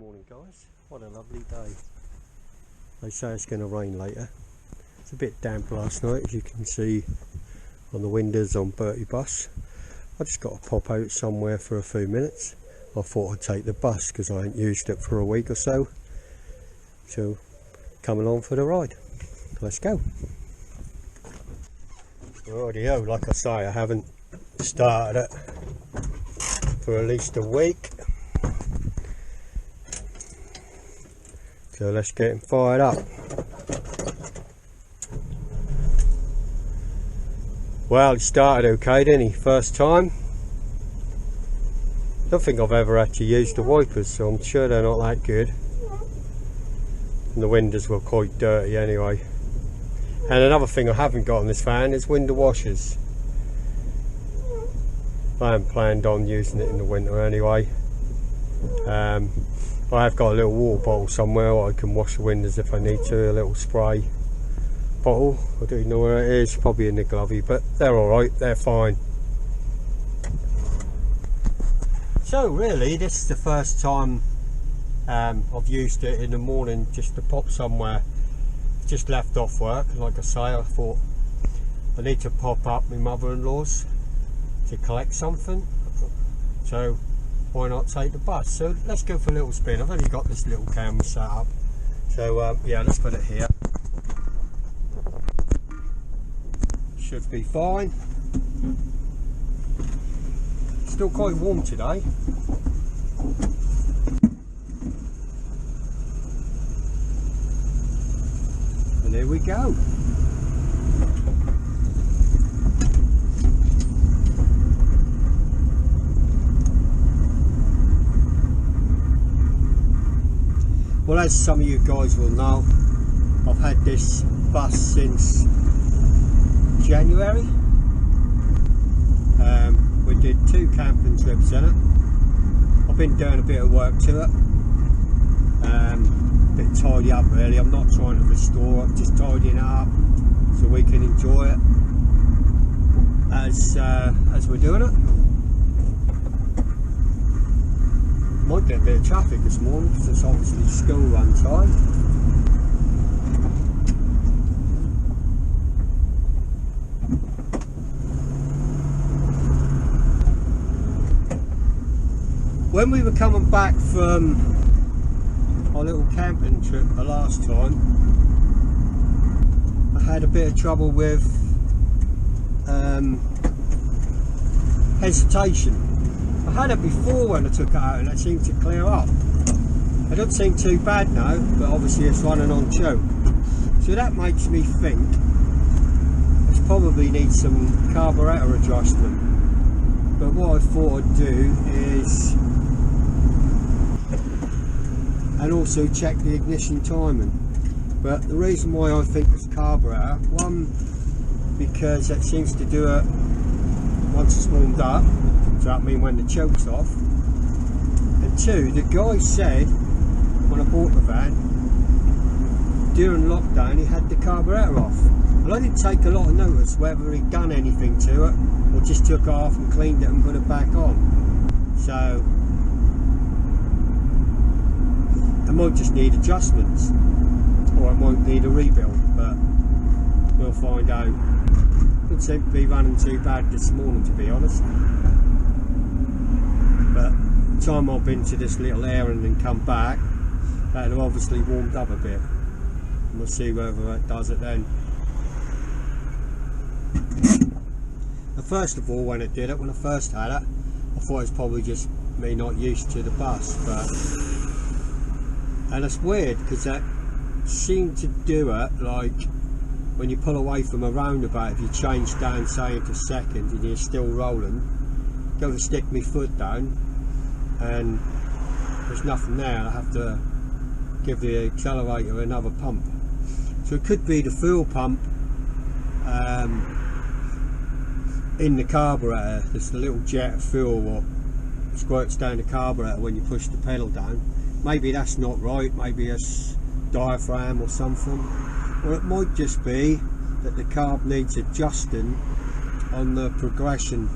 Morning guys, what a lovely day. They say it's going to rain later. It's a bit damp last night, as you can see on the windows on Bertie bus. I just got to pop out somewhere for a few minutes. I thought I'd take the bus because I ain't used it for a week or so. So come along for the ride. Let's go. Rightio, like I say, I haven't started it for at least a week. So let's get him fired up. Well, he started okay, didn't he? First time. Don't think I've ever actually used the wipers, so I'm sure they're not that good. And the windows were quite dirty anyway. And another thing I haven't got on this fan is window washers. I haven't planned on using it in the winter anyway. I have got a little water bottle somewhere where I can wash the windows if I need to, a little spray bottle. I don't know where it is, probably in the glovey, but they're alright, they're fine. So really, this is the first time I've used it in the morning just to pop somewhere. Just left off work, and like I say, I thought I need to pop up my mother-in-law's to collect something. So why not take the bus? So let's go for a little spin. I've only got this little camera set up, so yeah, let's put it here. Should be fine. Still quite warm today. And here we go. Well, as some of you guys will know, I've had this bus since January. We did 2 camping trips in it. I've been doing a bit of work to it. A bit tidy up really. I'm not trying to restore, I'm just tidying it up so we can enjoy it as we're doing it. Might get a bit of traffic this morning because it's obviously school run time. When we were coming back from our little camping trip the last time, I had a bit of trouble with hesitation. I had it before when I took it out and it seemed to clear up. It doesn't seem too bad now, but obviously it's running on choke. So that makes me think it probably needs some carburetor adjustment. But what I thought I'd do is, and also check the ignition timing. But the reason why I think it's carburetor, one, because it seems to do it once it's warmed up. So that means when the choke's off. And 2, the guy said when I bought the van, during lockdown he had the carburetor off. Well, I didn't take a lot of notice whether he'd done anything to it or just took it off and cleaned it and put it back on. So it might just need adjustments, or it might need a rebuild, but we'll find out. Didn't seem to be running too bad this morning, to be honest. But the time I've been to this little errand and come back, that'll obviously warmed up a bit. And we'll see whether it does it then. Now, first of all, when it did it, when I first had it, I thought it was probably just me not used to the bus. And it's weird because that seemed to do it like when you pull away from a roundabout. If you change down, say, into second and you're still rolling, go to stick my foot down and there's nothing there. I have to give the accelerator another pump. So it could be the fuel pump in the carburetor. There's a little jet of fuel what squirts down the carburetor when you push the pedal down. Maybe that's not right, maybe it's diaphragm or something. Or it might just be that the carb needs adjusting on the progression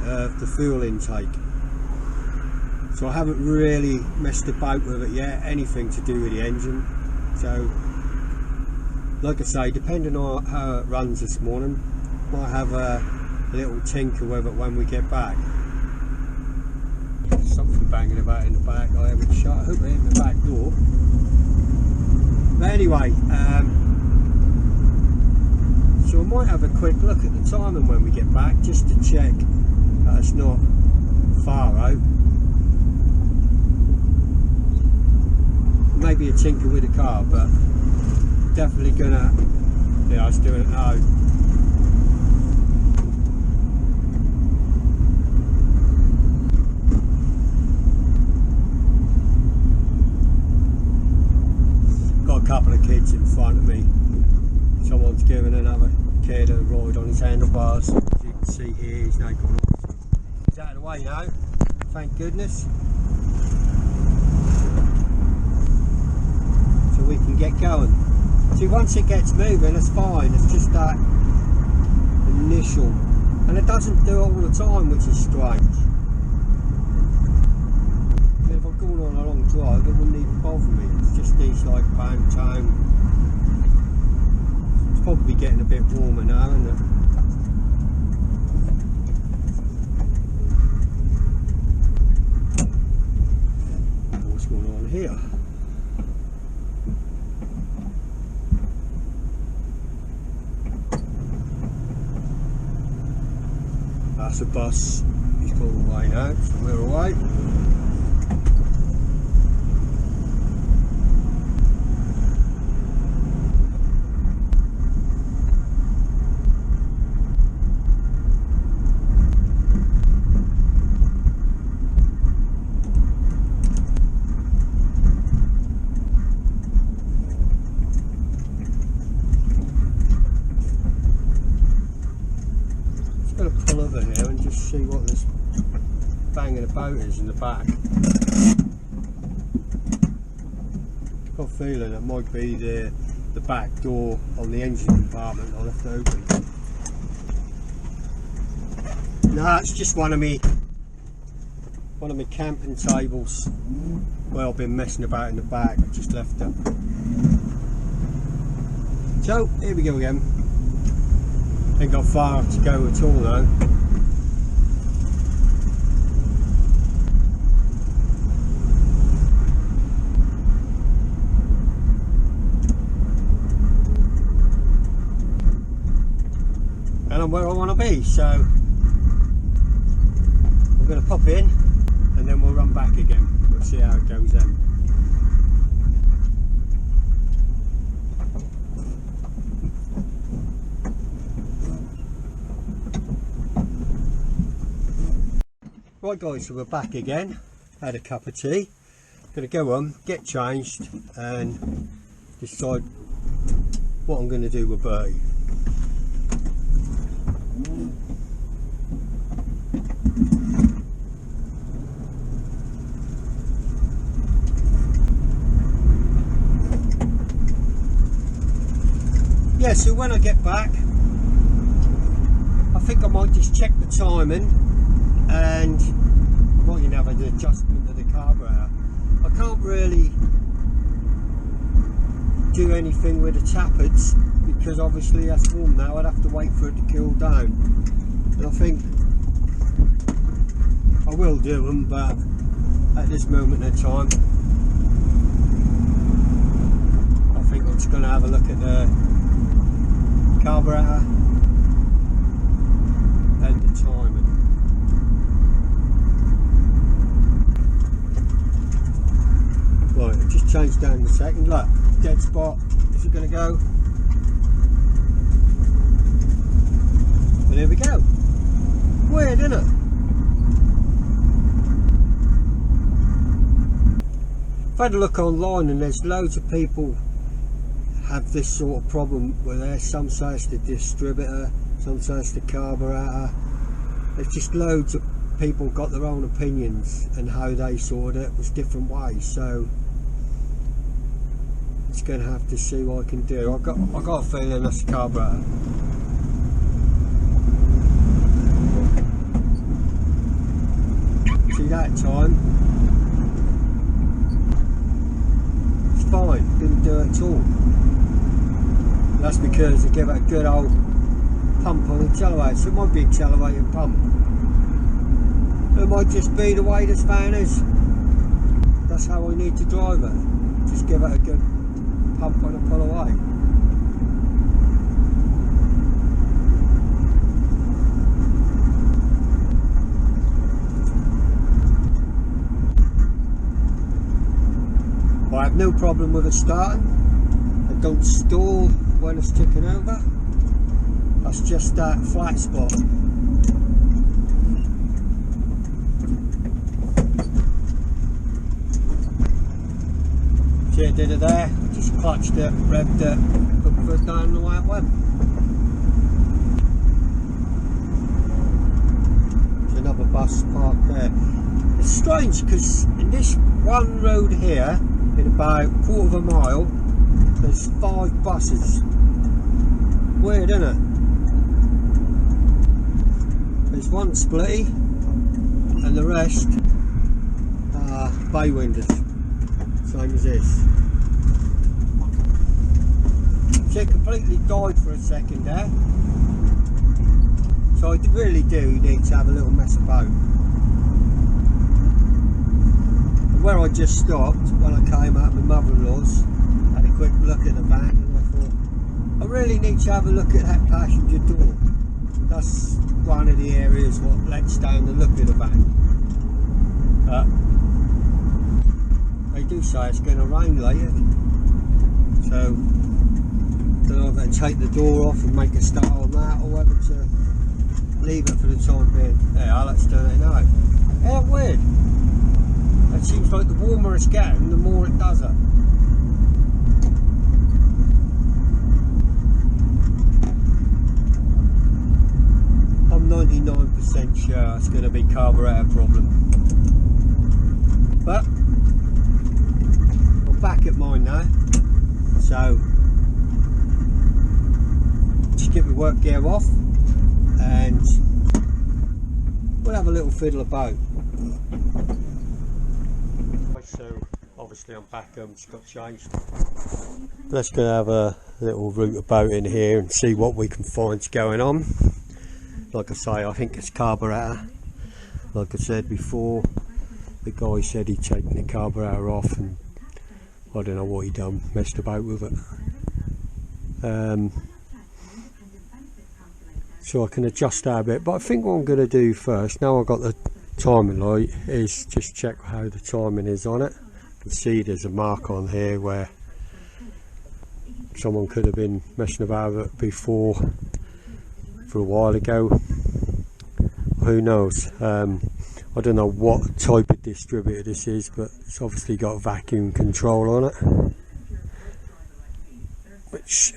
of the fuel intake. So I haven't really messed about with it yet, anything to do with the engine. So like I say, depending on how it runs this morning, might have a little tinker with it when we get back. Something banging about in the back. I haven't shut. I hope it ain't the back door. But anyway, so I might have a quick look at the timing when we get back, just to check that it's not far out. Maybe a tinker with the car, but definitely gonna. Yeah, I was doing it now. Got a couple of kids in front of me. Someone's giving another kid a ride on his handlebars. As you can see here, he's now gone off. He's out of the way now, thank goodness. So we can get going. See, once it gets moving, it's fine. It's just that initial, and it doesn't do it all the time, which is strange. I mean, if I'm going on a long drive, it wouldn't even bother me. It's just these like bang tone. It's probably getting a bit warmer now, isn't it? What's going on here? That's a bus. He's pulling away now, so we're away. Pull over here and just see what this banging about is in the back. Got a feeling it might be the back door on the engine compartment. I'll have to open it. No, it's just one of my camping tables. Well, I've been messing about in the back. I just left it. So here we go again. Ain't got far to go at all though. And I'm where I want to be, so I'm going to pop in and then we'll run back again. We'll see how it goes then. Right guys, so we're back again. Had a cup of tea. Gonna go on, get changed and decide what I'm gonna do with Bertie. Yeah, so when I get back, I think I might just check the timing and might even have an adjustment of the carburetor. I can't really do anything with the tappets because obviously that's warm now. I'd have to wait for it to cool down, and I think I will do them, but at this moment in time I think I'm just going to have a look at the carburetor and the timing. Right, I've just changed down in a second. Look, dead spot. Is it going to go? And there we go. Weird, isn't it? I've had a look online and there's loads of people have this sort of problem with there. Some say it's the distributor, some say it's the carburetor. There's just loads of people got their own opinions and how they sorted it was different ways. So it's going to have to see what I can do. I got a feeling that's the carburetor. See that time? do it at all. That's because I give it a good old pump on the accelerator. So it might be accelerator pump. It might just be the way this van is. That's how I need to drive it. Just give it a good pump on the pull away. I have no problem with it starting. I don't stall when it's ticking over. That's just that flat spot. See, I did it there. Just clutched it, revved it, put the foot down and away it went. There's another bus parked there. It's strange because in this one road here, in about a quarter of a mile, there's 5 buses. Weird, isn't it? There's one splitty and the rest are bay windows, same as this. So it completely died for a second there, so I really do need to have a little mess about. Where I just stopped when I came out of my mother-in-law's, had a quick look at the van, and I thought I really need to have a look at that passenger door. That's one of the areas what lets down the look of the van. They do say it's going to rain later, so I don't know if I can take the door off and make a start on that, or whether to leave it for the time being. Yeah, let's do it now. Yeah, weird. It seems like the warmer it's getting, the more it does it. I'm 99% sure it's going to be carburetor problem. But I'm back at mine now, so just get my work gear off and we'll have a little fiddle about. So obviously I'm back home, just got changed. Let's go have a little route about in here and see what we can find going on. Like I say, I think it's carburetor. Like I said before, the guy said he'd taken the carburetor off and I don't know what he done, messed about with it. So I can adjust that a bit, but I think what I'm going to do first, now I've got the timing light, is just check how the timing is on it. You can see there's a mark on here where someone could have been messing about with it before, for a while ago. Who knows? I don't know what type of distributor this is, but it's obviously got vacuum control on it, which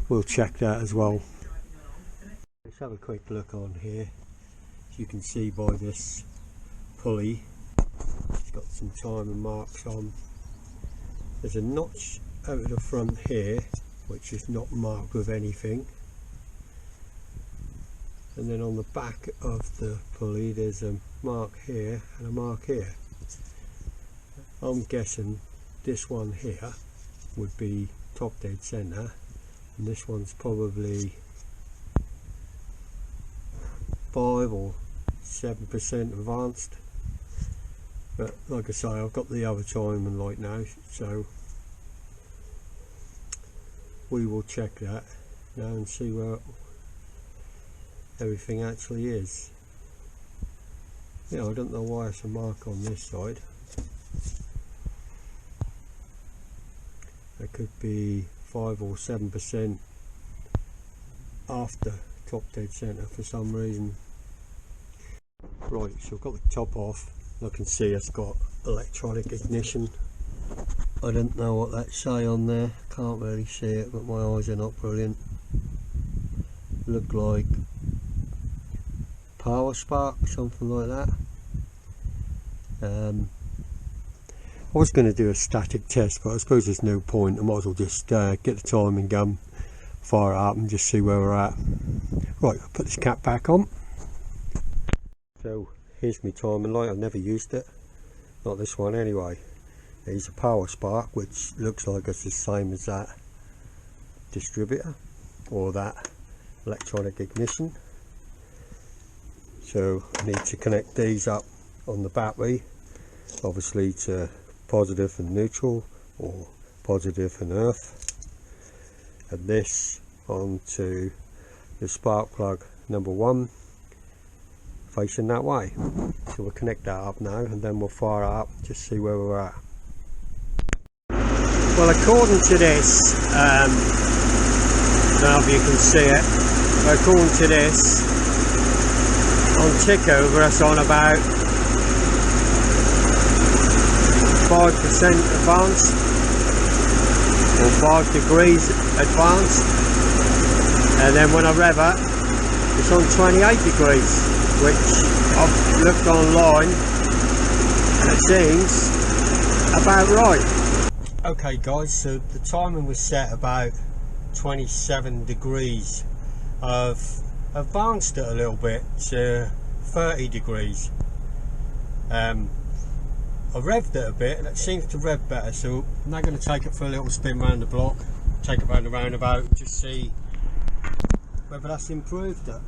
we'll check that as well. Let's have a quick look on here. As you can see by this pulley, it's got some timing marks on. There's a notch out of the front here which is not marked with anything, and then on the back of the pulley there's a mark here and a mark here. I'm guessing this one here would be top dead centre, and this one's probably 5 or 7% advanced. But like I say, I've got the other timing light now, so we will check that now and see where everything actually is. Yeah, I don't know why it's a mark on this side. It could be 5 or 7% after top dead centre for some reason. Right, so I've got the top off. I can see it's got electronic ignition. I don't know what that say on there, can't really see it, but my eyes are not brilliant. Look like power spark, something like that. I was going to do a static test, but I suppose there's no point. I might as well just get the timing gun, fire it up and just see where we're at. Right, I'll put this cap back on. So here's my timing light. I've never used it, not this one anyway. is a power spark, which looks like it's the same as that distributor or that electronic ignition. So I need to connect these up on the battery, obviously to positive and neutral, or positive and earth, and this onto the spark plug number 1 facing that way. So we'll connect that up now and then we'll fire it up, just see where we're at. Well, according to this, I don't know if you can see it, but according to this, on tickover it's on about 5% advanced, or 5 degrees advanced, and then when I rev it, it's on 28 degrees, which I've looked online and it seems about right. Okay guys, so the timing was set about 27 degrees. I've advanced it a little bit to 30 degrees. I revved it a bit and it seems to rev better, so I'm now going to take it for a little spin around the block, take it around the roundabout and just see whether that's improved it.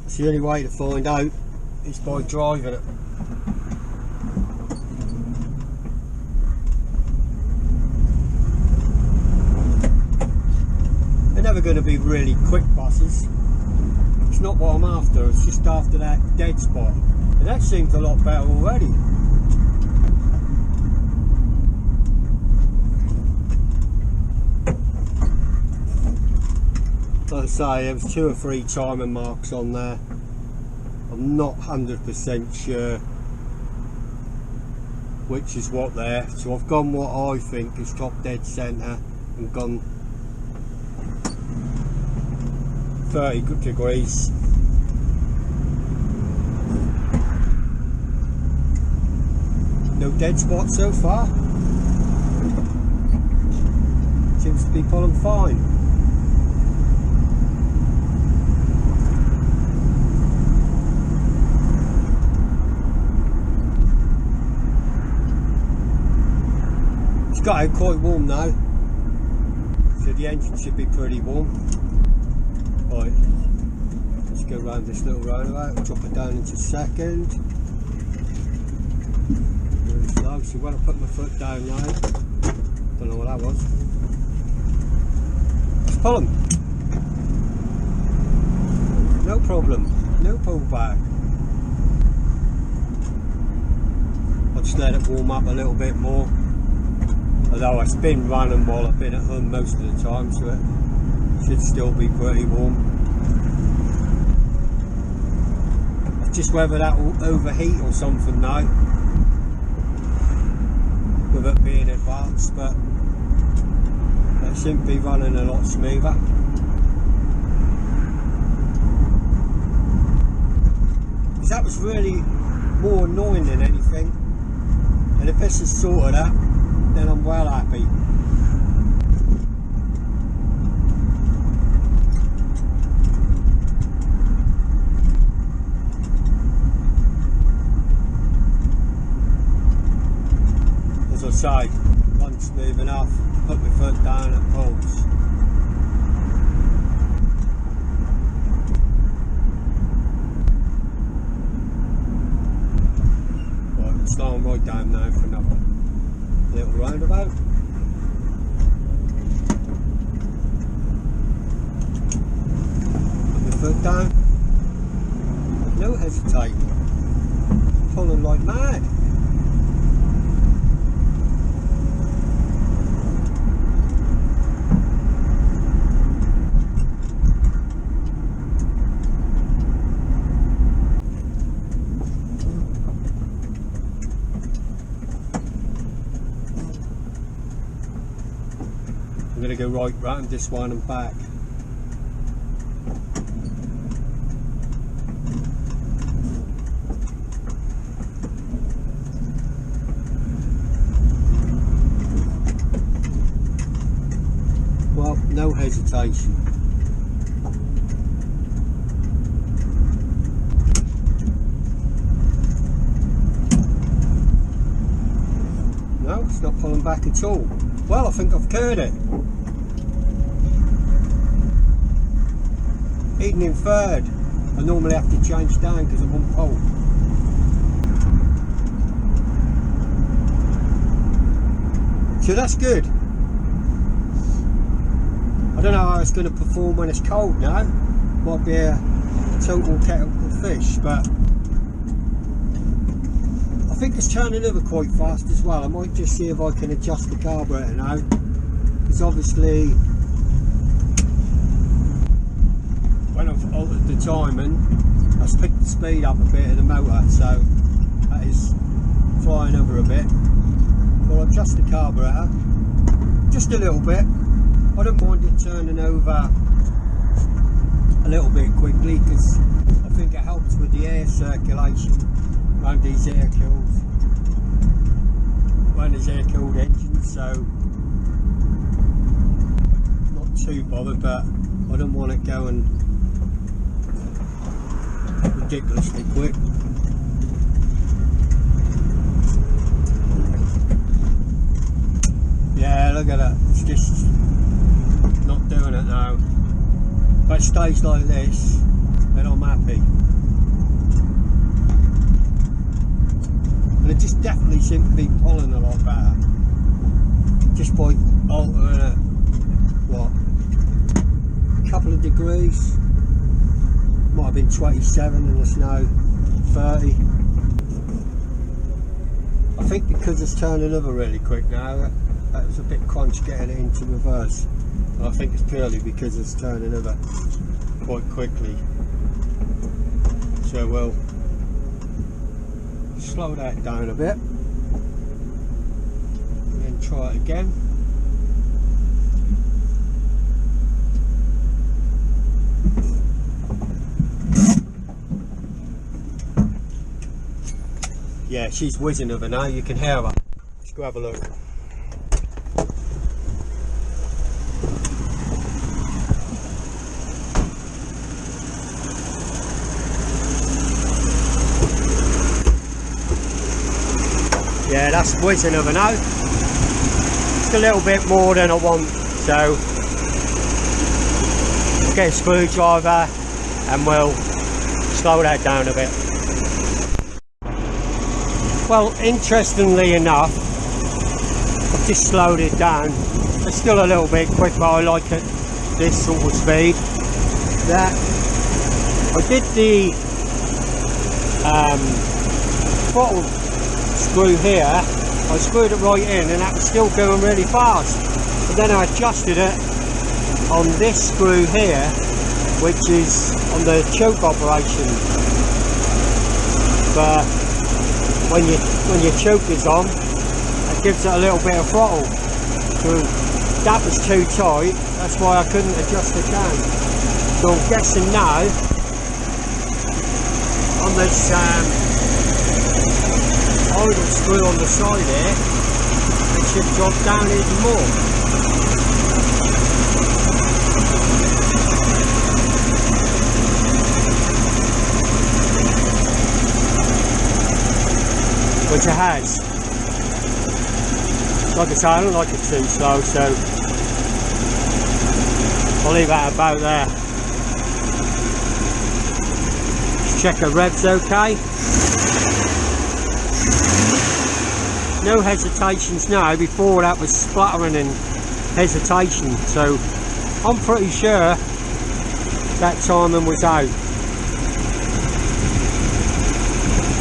It's the only way to find out is by driving it. They're never going to be really quick buses. It's not what I'm after, it's just after that dead spot. And that seems a lot better already. Like I say, there was 2 or 3 timing marks on there. I'm not 100% sure which is what there, so I've gone what I think is top dead centre and gone 30 degrees. No dead spots so far. Seems to be pulling fine. It's got out quite warm now, so the engine should be pretty warm. Right, let's go around this little roundabout, drop it down into second. Really slow, so when I put my foot down now, don't know what that was. Let's pull them. No problem, no pullback. I'll just let it warm up a little bit more. Although it's been running while I've been at home most of the time, so it should still be pretty warm. Just whether that will overheat or something now, with it being advanced, but it seems to be running a lot smoother. Because that was really more annoying than anything, and if this is sorted out, then I'm well happy. As I say, once smooth enough, put my foot down and pulls. Right, it's slowing right down now for another little roundabout. Put my foot down, no hesitate, pulling like mad. I'm going to go right round this one and back. Well, no hesitation. pulling back at all. Well, I think I've cured it. Even in third, I normally have to change down because I won't pull. So that's good. I don't know how it's going to perform when it's cold now. Might be a total kettle of fish, but I think it's turning over quite fast as well. I might just see if I can adjust the carburetor now, because obviously when I've altered the timing, I've picked the speed up a bit of the motor, so that is flying over a bit. So I'll adjust the carburetor just a little bit. I don't mind it turning over a little bit quickly, because I think it helps with the air circulation around these air-cooled, when there's air-cooled engines, so not too bothered, but I don't want it going ridiculously quick. Yeah, look at that, it's just not doing it now. If it stays like this, then I'm happy. And it just definitely seems to be pulling a lot better. Just by altering it, what, a couple of degrees. Might have been 27 and it's now 30. I think because it's turning over really quick now, that was a bit crunch getting it into reverse. And I think it's purely because it's turning over quite quickly. So we'll slow that down a bit and then try it again. Yeah, she's whizzing over now, you can hear her. Let's go have a look. Yeah, that's whizzing over now. Just a little bit more than I want, so I'll get a screwdriver and we'll slow that down a bit. Well, interestingly enough, I've just slowed it down. It's still a little bit quick, but I like it this sort of speed. That I did the throttle screw here, I screwed it right in and that was still going really fast, but then I adjusted it on this screw here, which is on the choke operation. But when your choke is on, it gives it a little bit of throttle, so that was too tight, that's why I couldn't adjust it down. So I'm guessing now on this idle screw on the side here, it should drop down even more. Which it has. Like I say, I don't like it too slow, so I'll leave that about there. Just check the revs okay. No hesitations now. Before that was spluttering and hesitation, so I'm pretty sure that timing was out.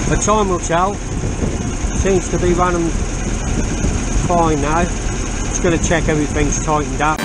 But time will tell. Seems to be running fine now. Just going to check everything's tightened up.